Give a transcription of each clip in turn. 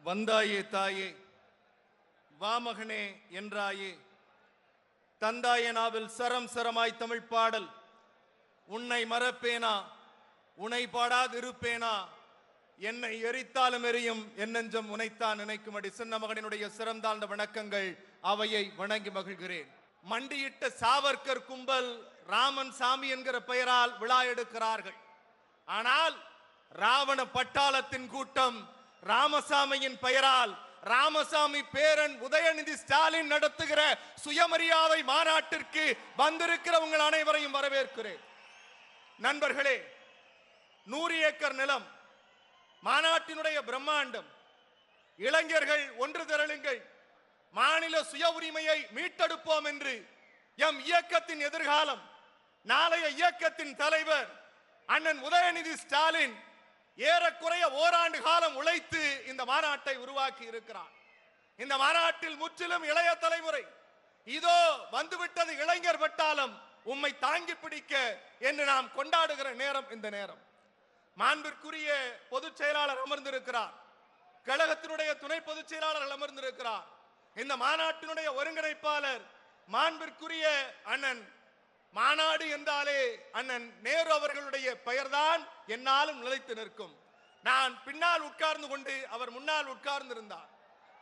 வந்தாயே தாயே வாமகனே என்றாயே தந்தாயனாவில் சரம் சரமாய் தமிழ் பாடல் உன்னை மறப்பேனா உன்னை பாடாதிருப்பேனா என்னை எரித்தாலும் எரியும் என் நெஞ்சம் உனைத்தான் நினைக்கும்படி சின்ன மகனினுடைய சிறந்தாழ்ந்த வணக்கங்கள் அவையை வணங்கி மகிழ்கிறேன். மண்டியிட்ட சாவர்கர் கும்பல் ராமன் சாமி என்கிற பெயரால் விழா எடுக்கிறார்கள். ஆனால் ராவண பட்டாளத்தின் கூட்டம் ராமசாமியின் பெயரால் ராமசாமி பேரன் உதயநிதி ஸ்டாலின் நடத்துகிற சுயமரியாதை மாநாட்டிற்கு வந்திருக்கிற உங்கள் அனைவரையும் வரவேற்கிறேன். நண்பர்களே, 100 ஏக்கர் நிலம், மாநாட்டினுடைய பிரம்மாண்டம், இளைஞர்கள் ஒன்று திரளுங்கள், மாநில சுய உரிமையை மீட்டெடுப்போம் என்று எம் இயக்கத்தின் எதிர்காலம், நாளைய இயக்கத்தின் தலைவர் அண்ணன் உதயநிதி ஸ்டாலின் ஏறக்குறைய ஓராண்டு காலம் உழைத்து இந்த மாநாட்டை உருவாக்கி இருக்கிறார். இந்த மாநாட்டில் முற்றிலும் இளைய தலைமுறை, இதோ வந்துவிட்டது இளைஞர் பட்டாளம் உம்மை தாங்கி பிடிக்க என்று நாம் கொண்டாடுகிற நேரம் இந்த நேரம். மாண்பிற்குரிய பொதுச் செயலாளர் அமர்ந்திருக்கிறார், கழகத்தினுடைய துணை பொதுச் செயலாளர் அமர்ந்திருக்கிறார், இந்த மாநாட்டினுடைய ஒருங்கிணைப்பாளர் மாண்பிற்குரிய அண்ணன், மாநாடு என்றாலே அண்ணன் நேரு அவர்களுடைய பெயர்தான் என்னாலும் நிலைத்து நிற்கும். நான் பின்னால் உட்கார்ந்து கொண்டு அவர் முன்னால் உட்கார்ந்து இருந்தார்.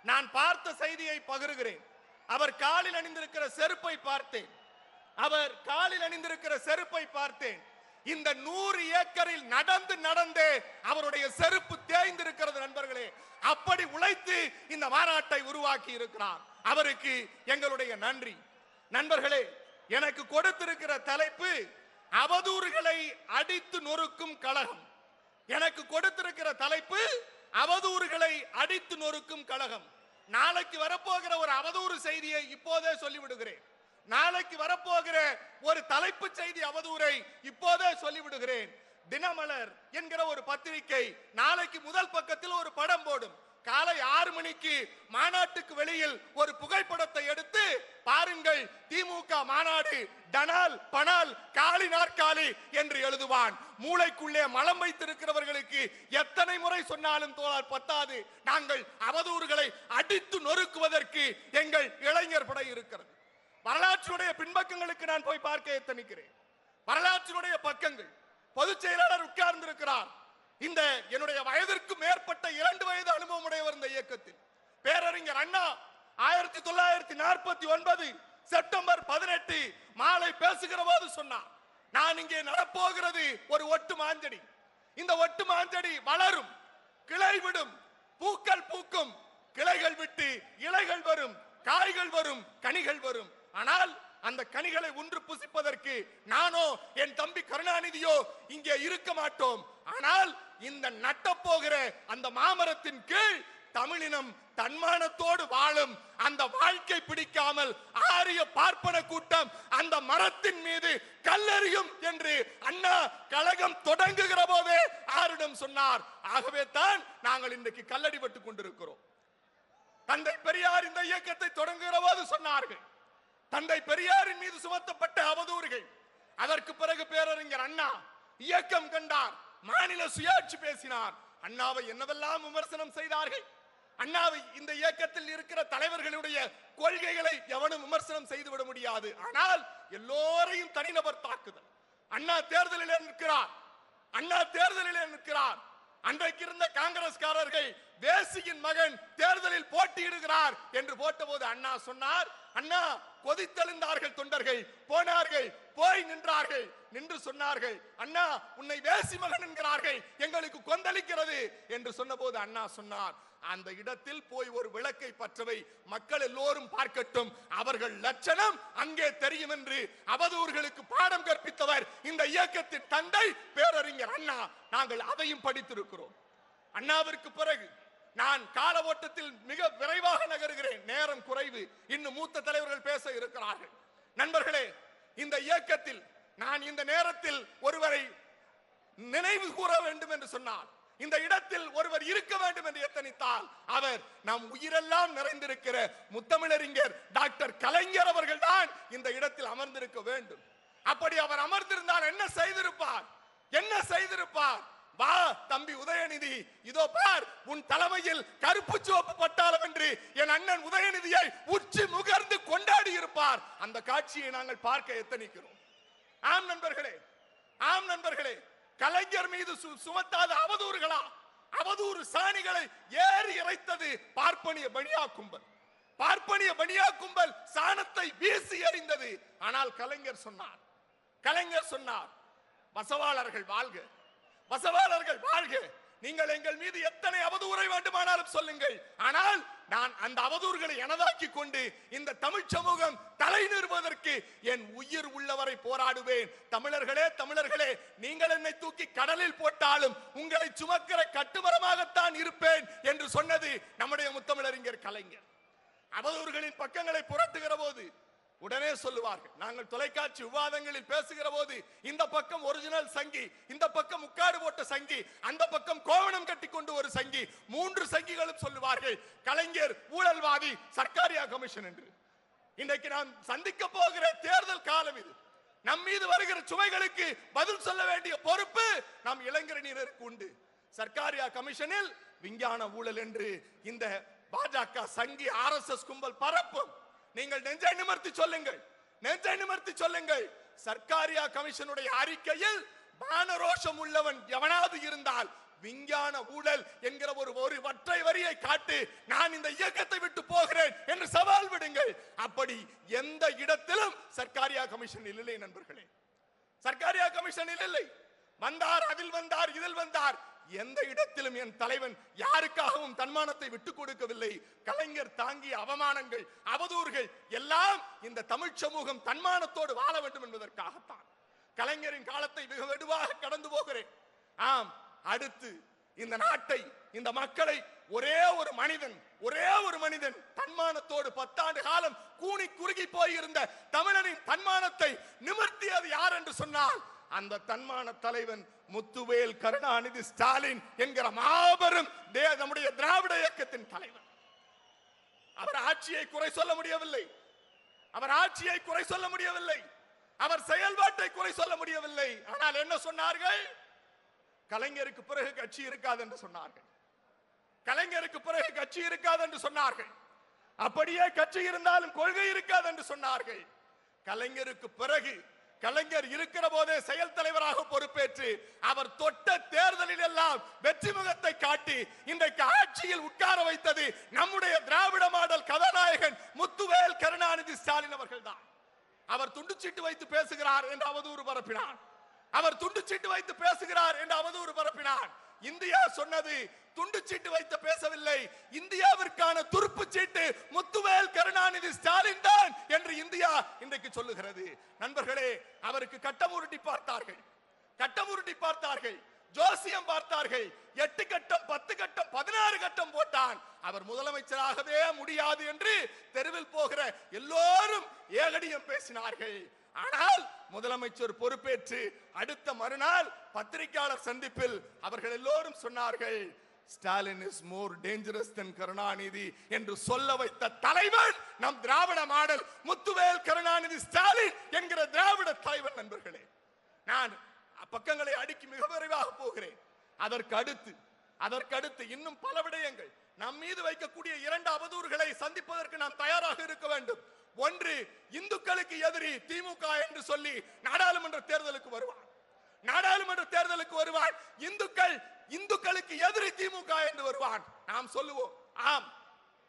நான் பார்த்த செய்தியை பகிர்கிறேன். அவர் காலில் அணிந்திருக்கிற செருப்பை பார்த்தேன், அவர் காலில் அணிந்திருக்கிற செருப்பை பார்த்தேன். இந்த 100 ஏக்கரில் நடந்து நடந்தே அவருடைய செருப்பு தேய்ந்திருக்கிறது நண்பர்களே. அப்படி உழைத்து இந்த மாநாட்டை உருவாக்கி இருக்கிறார். அவருக்கு எங்களுடைய நன்றி. நண்பர்களே, எனக்கு கொடுத்திருக்கிற தலைப்பு அவதூறுகளை அடித்து நொறுக்கும் கழகம். எனக்கு கொடுத்திருக்கிற தலைப்பு அவதூறுகளை அடித்து நொறுக்கும் கழகம். நாளைக்கு வரப்போகிற ஒரு அவதூறு செய்தியை இப்போதே சொல்லிவிடுகிறேன். நாளைக்கு வரப்போகிற ஒரு தலைப்பு செய்தி அவதூறை இப்போதே சொல்லிவிடுகிறேன். தினமலர் என்கிற ஒரு பத்திரிகை நாளைக்கு முதல் பக்கத்தில் ஒரு படம் போடும். காலை 6 மணிக்கு மாநாட்டுக்கு வெளியில் ஒரு புகைப்படத்தை எடுத்து பாருங்கள், திமுக மாநாடு டனால் பனால் காலி நாற்காலி என்று எழுதுவான். மூளைக்குள்ளே மலம் வைத்திருக்கிறவர்களுக்கு எத்தனை முறை சொன்னாலும் தோழர் பத்தாது. நாங்கள் அவதூறுகளை அடித்து நொறுக்குவதற்கு எங்கள் இளைஞர் படை இருக்கிறது. வரலாற்றுடைய பின்பக்கங்களுக்கு நான் போய் பார்க்க எத்தனிக்கிறேன். வரலாற்றுடைய பக்கங்கள், பொதுச் செயலாளர் உட்கார்ந்து இருக்கிறார். இந்த என்னுடைய வயதிற்கு மேற்பட்ட 2 வயது அனுபவம் உடையவர் இந்த இயக்கத்தில். பேரறிஞர் அண்ணா 1949 செப்டம்பர் 18 மாலை பேசுகிற போது சொன்னார், நான் இங்கே நடப்போகிறது ஒரு ஒட்டு மாஞ்செடி. இந்த ஒட்டு மாஞ்செடி வளரும், கிளை விடும், பூக்கள் பூக்கும், கிளைகள் விட்டு இலைகள் வரும், காய்கள் வரும், கனிகள் வரும். ஆனால் அந்த கனிகளை ஒன்று புசிப்பதற்கு நானோ என் தம்பி கருணாநிதியோ இங்கே இருக்க மாட்டோம். ஆனால் இந்த நட்டப்போகிற அந்த மாமரத்தின் கீழ் தமிழினம் தன்மானத்தோடு வாழும். அந்த வாழ்க்கை பிடிக்காமல் ஆரிய பார்ப்பன கூட்டம் அந்த மரத்தின் மீது கல்லெறியும் என்று அண்ணா கழகம் தொடங்குகிற போதே ஆரிடம் சொன்னார். ஆகவே தான் நாங்கள் இன்றைக்கு கல்லடிபட்டுக் கொண்டிருக்கிறோம். தந்தை பெரியார் இந்த இயக்கத்தை தொடங்குகிற போது சொன்னார்கள், தந்தை பெரியாரின் மீது சுமத்தப்பட்ட அவதூறுகள். அதற்கு பிறகு பேரறிஞர் அண்ணா இயக்கம் கண்டார், மாநில சுயாட்சி பேசினார். அண்ணாவை என்னவெல்லாம் விமர்சனம் செய்தார்கள். அண்ணாவை இந்த இயக்கத்தில் இருக்கிற தலைவர்களுடைய கொள்கைகளை எவனும் விமர்சனம் செய்துவிட முடியாது. ஆனால் எல்லோரையும் தனிநபர் தாக்குதல். அண்ணா தேர்தலில் நிற்கிறார், அண்ணா தேர்தலில் நிற்கிறார். அன்றைக்கு இருந்த காங்கிரஸ்காரர்கள் வேசியின் மகன் தேர்தலில் போட்டியிடுகிறார் என்று போட்டபோது அண்ணா சொன்னார், அண்ணா கொதித்தெழுந்தார்கள் தொண்டர்கள், போனார்கள், போய் நின்றார்கள், நின்று சொன்னார்கள், அண்ணா உன்னை வேசி மகன் என்கிறார்கள், எங்களுக்கு கொந்தளிக்கிறது என்று சொன்னபோது அண்ணா சொன்னார், அந்த இடத்தில் போய் ஒரு விளக்கை பற்றவை, மக்கள் எல்லோரும் பார்க்கட்டும், அவர்கள் லட்சணம் அங்கே தெரியும் என்று அவதூறுகளுக்கு பாடம் கற்பித்தவர் இந்த இயக்கத்தின் தந்தை பேரறிஞர் அண்ணா. நாங்கள் அதையும் படித்திருக்கிறோம். அண்ணாவிற்கு பிறகு நான் கால ஓட்டத்தில் மிக விரைவாக நகருகிறேன், நேரம் குறைவு, இன்னும் மூத்த தலைவர்கள் பேச இருக்கிறார்கள். நண்பர்களே, இந்த இயக்கத்தில் நான் இந்த நேரத்தில் ஒருவரை நினைவு கூற வேண்டும் என்று சொன்னார், இந்த இடத்தில் ஒருவர் இருக்க வேண்டும் என்று எத்தனித்தால் அவர் நம் உயிரெல்லாம் நிறைந்திருக்கிற முத்தமிழறிஞர் டாக்டர் கலைஞர் அவர்கள் தான் இந்த இடத்தில் அமர்ந்திருக்க வேண்டும். அப்படி அவர் அமர்ந்திருந்தால் என்ன செய்திருப்பார், என்ன செய்திருப்பார்? வா தம்பி உதயநிதி, இதோ பார் உன் தலைமையில் கருப்பு சிவப்பு பட்டாளம் என்று என் அண்ணன் உதயநிதியை உச்சி முகர்ந்து கொண்டாடி இருப்பார். அந்த காட்சியை நாங்கள் பார்க்க எத்தனிக்கிறோம். ஆம் நண்பர்களே, ஆம் நண்பர்களே, கலைஞர் மீது சுமத்தாத அவதூறுகளா? அவதூறு சாணிகளை ஏறி இறைத்தது பார்ப்பனிய பனியா கும்பல். பார்ப்பனிய பனியா கும்பல் சாணத்தை வீசி எறிந்தது. ஆனால் கலைஞர் சொன்னார், கலைஞர் சொன்னார், வசவாளர்கள் வாழ்க, வசவாளர்கள் வாழ்க, நீங்கள் எங்கள் மீது எத்தனை அவதூறை வேண்டுமானாலும் சொல்லுங்கள், ஆனால் நான் அந்த அவதூறுகளை எனதாக்கி கொண்டு இந்த தமிழ் சமூகம் தலை நிறுவதற்கு என் உயிர் உள்ளவரை போராடுவேன். தமிழர்களே, தமிழர்களே, நீங்கள் என்னை தூக்கி கடலில் போட்டாலும் உங்களை சுமக்கிற கட்டுமரமாகத்தான் இருப்பேன் என்று சொன்னது நம்முடைய முத்தமிழறிஞர் கலைஞர். அவதூறுகளின் பக்கங்களை புரட்டுகிற போது உடனே சொல்லுவார்கள். நாங்கள் தொலைக்காட்சி விவாதங்களில் பேசுகிற போது இந்த பக்கம் ஒரிஜினல் சங்கி, இந்த பக்கம் முக்காடு போட்ட சங்கி, அந்த பக்கம் கோவணம் கட்டி கொண்டு ஒரு சங்கி, 3 சங்கிகளும் சொல்லுவார்கள் கலைஞர் ஊழல்வாதி, சர்க்காரியா கமிஷன் என்று. இன்றைக்கு நாம் சந்திக்க போகிற தேர்தல் காலம் இது. நம் மீது வருகிற சுமைகளுக்கு பதில் சொல்ல வேண்டிய பொறுப்பு நம் இளைஞரினருக்கு உண்டு. சர்க்காரியா கமிஷனில் விஞ்ஞான ஊழல் என்று இந்த பாஜக சங்கி RSS கும்பல் பரப்பும். நீங்கள் நெஞ்சை நிமிர்த்தி சொல்லுங்கள், நெஞ்சை நிமிர்த்தி சொல்லுங்கள். சர்க்காரியா கமிஷனுடைய அறிக்கையில் மானரோஷம் உள்ளவன் எவனாவது இருந்தால் விஞ்ஞான ஊழல் என்கிற ஒரு ஒற்றை வரியை காட்டு, நான் இந்த இயக்கத்தை விட்டு போகிறேன் என்று சவால் விடுங்கள். அப்படி எந்த இடத்திலும் சர்க்காரியா கமிஷனில் இல்லை நண்பர்களே, சர்க்காரியா கமிஷனில் இல்லை. வந்தார், அதில் வந்தார், இதில் வந்தார், எந்த இடத்திலும் என் தலைவன் யாருக்காகவும் தன்மானத்தை விட்டுக் கொடுக்கவில்லை. கலைஞர் தாங்கிய அவமானங்கள், அவதூறுகள் எல்லாம் இந்த தமிழ் சமூகம் தன்மானத்தோடு வாழ வேண்டும் என்பதற்காகத்தான். கலைஞரின் காலத்தை மிக வெகுவாக கடந்து போகிறேன். ஆம், அடுத்து இந்த நாட்டை, இந்த மக்களை ஒரே ஒரு மனிதன் தன்மானத்தோடு 10 ஆண்டு காலம் கூனி குறுகி போயிருந்த தமிழனின் தன்மானத்தை நிமிர்த்தியது யார் என்று சொன்னால் அந்த தன்மான தலைவன் முத்துவேல் கருணாநிதி ஸ்டாலின் என்கிற மாபெரும் நம்முடைய திராவிட இயக்கத்தின் தலைவர். அவர் ஆட்சியை குறை சொல்ல முடியவில்லை, அவர் ஆட்சியை குறை சொல்ல முடியவில்லை, அவர் செயல்பாட்டை குறை சொல்ல முடியவில்லை. ஆனால் என்ன சொன்னார்கள்? கலைஞருக்கு பிறகு கட்சி இருக்காது என்று சொன்னார்கள். கலைஞருக்கு பிறகு கட்சி இருக்காது என்று சொன்னார்கள். அப்படியே கட்சி இருந்தாலும் கொள்கை இருக்காது என்று சொன்னார்கள். கலைஞருக்கு பிறகு, கலைஞர் இருக்கிற போதே செயல் தலைவராக பொறுப்பேற்று அவர் தொட்ட தேர்தலில் எல்லாம் வெற்றி முகத்தை காட்டி இன்றைக்கு ஆட்சியில் உட்கார வைத்தது நம்முடைய திராவிட மாடல் கதாநாயகன் முத்துவேல் கருணாநிதி ஸ்டாலின் அவர்கள் தான். அவர் துண்டுச்சீட்டு வைத்து பேசுகிறார் என்று அவதூறு பரப்பினார். அவர் துண்டுச்சீட்டு வைத்து பேசுகிறார் என்று அவதூறு பரப்பினார். இந்தியா சொன்னது துண்டுச்சீட்டு வைத்து பேசவில்லை, இந்தியாவிற்கான துருப்பு சீட்டு முத்துவேல் கருணாநிதி ஸ்டாலின் தான் என்று இந்தியா இன்றைக்கு சொல்லுகிறது. நண்பர்களே, அவருக்கு கட்டம் உருட்டி பார்த்தார்கள், கட்டம் உருட்டி பார்த்தார்கள், ஜோசியம் பார்த்தார்கள். 8 கட்டம், 10 கட்டம், 16 கட்டம் போட்டான். அவர் முதலமைச்சராகவே முடியாது என்று தெருவில் போகிற எல்லோரும் ஏகடியம் பேசினார்கள். ஆனால் முதலமைச்சர் பொறுப்பேற்று அடுத்த மறுநாள் பத்திரிகையாளர் சந்திப்பில் அவர்கள் எல்லோரும் சொன்னார்கள், ஸ்டாலின் இஸ் மோர் டேஞ்சரஸ் தென் கருணாநிதி என்று சொல்ல வைத்த தலைவன் நம் திராவிட மாடல் முத்துவேல் கருணாநிதி ஸ்டாலின் என்கிற திராவிட தலைவன். நண்பர்களே, நான் பக்கங்களை அடுக்கி மிக விரைவாக போகிறேன். அதற்கு அடுத்து இன்னும் பல விடயங்கள். நம் மீது வைக்கக்கூடிய 2 அவதூறுகளை சந்திப்பதற்கு நாம் தயாராக இருக்க வேண்டும். ஒன்று, இந்துக்களுக்கு எதிரி திமுக என்று சொல்லி நாடாளுமன்ற தேர்தலுக்கு வருவான், நாடாளுமன்ற தேர்தலுக்கு வருவான். இந்துக்களுக்கு எதிரி திமுக என்று வருவான். நாம் சொல்லுவோம், ஆம்,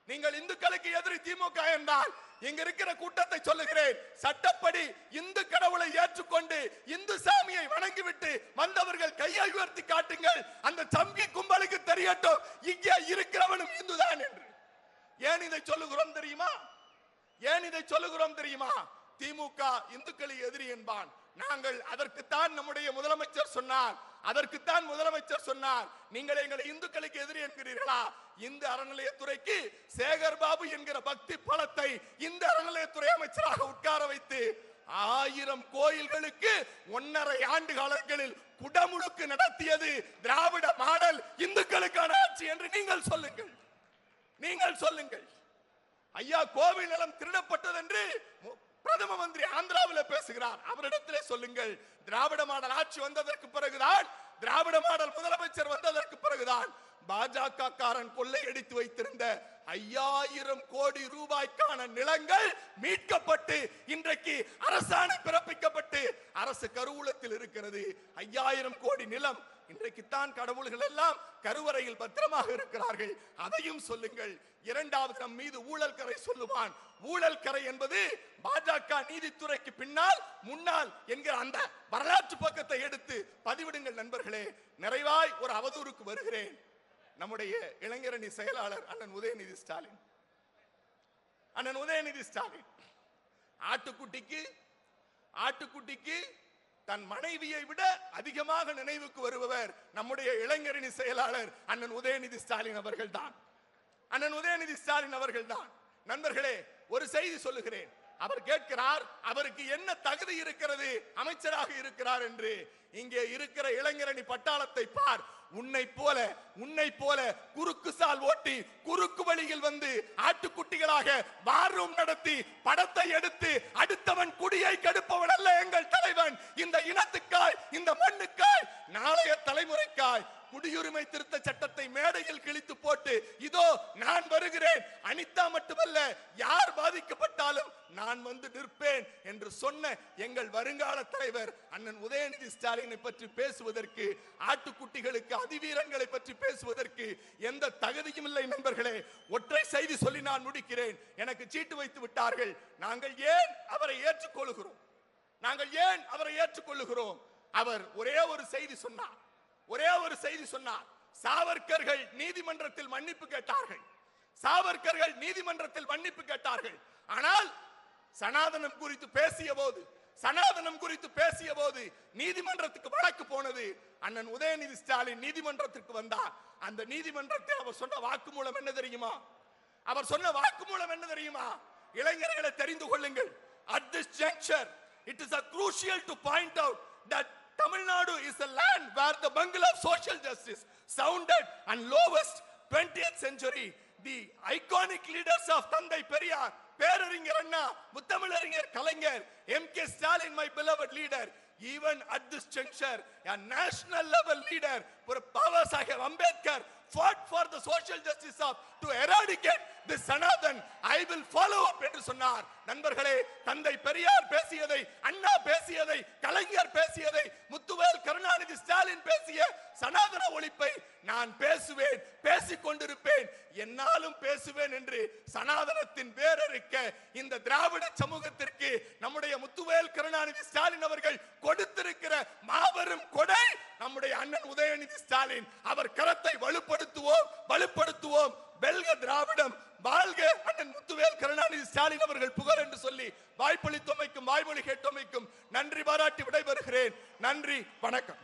நீங்கள் இந்துக்களுக்கு எதிரி திமுக என்றால் இங்க இருக்கிற கூட்டத்தை சொல்லுகிறேன், சட்டப்படி இந்து கடவுளை ஏற்றுக்கொண்டு இந்து சாமியை வணங்கிவிட்டு வந்தவர்கள் கையை உயர்த்தி காட்டுங்கள், அந்த சம்பி கும்பலுக்கு தெரியட்டும் இங்கே இருக்கிறவனும் இந்துதான் என்று. ஏன் இதை சொல்லுகிறோம் தெரியுமா? ஏன் இதை சொல்லுகிறோம் தெரியுமா? திமுக இந்துக்களை எதிரி என்பான். நாங்கள் அதற்குத்தான் நம்முடைய முதலமைச்சர் சொன்னார், அதற்குத்தான் முதலமைச்சர் சொன்னார், நீங்கள் எங்களை இந்துக்களுக்கு எதிரி என்கிறீர்களா? இந்து அறநிலையத்துறைக்கு சேகர் பாபு என்கிற பக்தி பலத்தை இந்த அறநிலையத்துறை அமைச்சராக உட்கார வைத்து 1000 கோயில்களுக்கு 1.5 ஆண்டு காலங்களில் குடமுழுக்கு நடத்தியது திராவிட மாடல் இந்துக்களுக்கான ஆட்சி என்று நீங்கள் சொல்லுங்கள், நீங்கள் சொல்லுங்கள். ஐயா, கோவில் நிலம் திருடப்பட்டது என்று பிரதம மந்திரி ஆந்திராவில் பேசுகிறார், அவரிடத்திலே சொல்லுங்கள். திராவிட மாடல் ஆட்சி வந்ததற்கு பிறகுதான் திராவிட மாடல் முதலமைச்சர் வந்ததற்கு பிறகுதான் பாஜக காரன் கொள்ளையடித்து வைத்திருந்த 5000 கோடி ரூபாய்க்கான நிலங்கள் மீட்கப்பட்டு இன்றைக்கு அரசாணை பிறப்பிக்கப்பட்டு அரசு கருவூலத்தில் இருக்கிறது. 5000 கோடி நிலம். இன்றைக்கு தான் கடவுள்கள் எல்லாம் கருவறையில் பத்திரமாக இருக்கிறார்கள். அதையும் சொல்லுங்கள். இரண்டாவது, நம் மீது ஊழல் கரை சொல்லுவான். ஊழல் கரை என்பது பாஜக நீதித்துறைக்கு பின்னால் முன்னால் என்கிற அந்த வரலாற்று பக்கத்தை எடுத்து பதிவிடுங்கள் நண்பர்களே. நிறைவாய் ஒரு அவதூறுக்கு வருகிறேன். நம்முடைய இளைஞரணி செயலாளர் அண்ணன் உதயநிதி ஸ்டாலின், ஆட்டுக்குட்டிக்கு தன் மனைவியை விட அதிகமாக நினைவுக்கு வருபவர் நம்முடைய இளைஞரணி செயலாளர் அண்ணன் உதயநிதி ஸ்டாலின் அவர்கள் தான். நண்பர்களே, ஒரு செய்தி சொல்லுகிறேன். அவர் கேட்கிறார், அவருக்கு என்ன தகுதி இருக்கிறது அமைச்சராக இருக்கிறார் என்று. இங்கே இருக்கிற இளைஞரணி பட்டாளத்தை பார். உன்னை போல குறுக்கு சால் ஓட்டி குறுக்கு வழியில் வந்து ஆட்டுக்குட்டிகளாக வாரும் நடத்தி படத்தை எடுத்து அடுத்தவன் குடியை கெடுப்பவன் அல்ல எங்கள் தலைவன். இந்த இனத்துக்காய், இந்த மண்ணுக்காய், நாளைய தலைமுறைக்காய் குடியுரிமை திருத்த சட்டத்தை மேடையில் கிழித்து போட்டு இதோ நான் வருகிறேன், அனிதா மட்டுமல்ல யார் பாதிக்கப்பட்டாலும் நான் வந்து நிற்பேன் என்று சொன்ன எங்கள் வருங்கால தலைவர் அண்ணன் உதயநிதி ஸ்டாலினை பற்றி பேசுவதற்கு, ஆட்டுக்குட்டிகளுக்கு அதிவீரங்களை பற்றி பேசுவதற்கு எந்த தகுதியும் இல்லை நண்பர்களே. ஒற்றை செய்தி சொல்லி நான் முடிக்கிறேன். எனக்கு சீட்டு வைத்து விட்டார்கள். நாங்கள் ஏன் அவரை ஏற்றுக்கொள்ளுகிறோம்? அவர் ஒரே ஒரு செய்தி சொன்னார். சாவர்கர்கள் நீதிமன்றத்தில் மன்னிப்பு கேட்டார்கள். ஆனால் சனாதனம் குறித்து பேசிய போது நீதிமன்றத்துக்கு வழக்கு போனது. அண்ணன் உதயநிதி ஸ்டாலின் நீதிமன்றத்திற்கு வந்தார். அந்த நீதிமன்றத்தில் அவர் சொன்ன வாக்குமூலம் என்ன தெரியுமா? இளைஞர்களை தெரிந்து கொள்ளுங்கள். At this juncture, it is crucial to point out that Tamil Nadu is a land where the bungle of social justice sounded and lowest 20th century. The iconic leaders of Thandai Periyar, Peraringer Anna, Muthamilaringer Kalaignar, M.K. Stalin, my beloved leader, even at this juncture, a national level leader, Baba Saheb Ambedkar, fought for the social justice to eradicate this Sanathan. I will follow up என்று சொன்னார். நண்பர்களே, தந்தை பெரியார் பேசியதை, அண்ணா பேசியதை, கலைஞர் பேசியதை, முத்துவேல் கருணாநிதி ஸ்டாலின் பேசிய சனாதன ஒழிப்பை நான் பேசுவேன், பேசிக் கொண்டிருப்பேன், என்னாலும் பேசுவேன் என்று சனாதனத்தின் வேரறுக்க இந்த திராவிட சமூகத்திற்கு நம்முடைய முத்துவேல் கருணாநிதி ஸ்டாலின் அவர்கள் கொடுத்திருக்கிற மாபெரும் கொடை நம்முடைய அண்ணன் உதயநிதி ஸ்டாலின். அவர் கரத்தை வலுப்படுத்துவோம். வெல்க திராவிடம், வாழ்க அண்ணன் முத்துவேல் கருணாநிதி ஸ்டாலின் அவர்கள் புகழ் என்று சொல்லி வாய்ப்பளித்தமைக்கும் வாய்மொழி கேட்டமைக்கும் நன்றி பாராட்டி விடைபெறுகிறேன். நன்றி, வணக்கம்.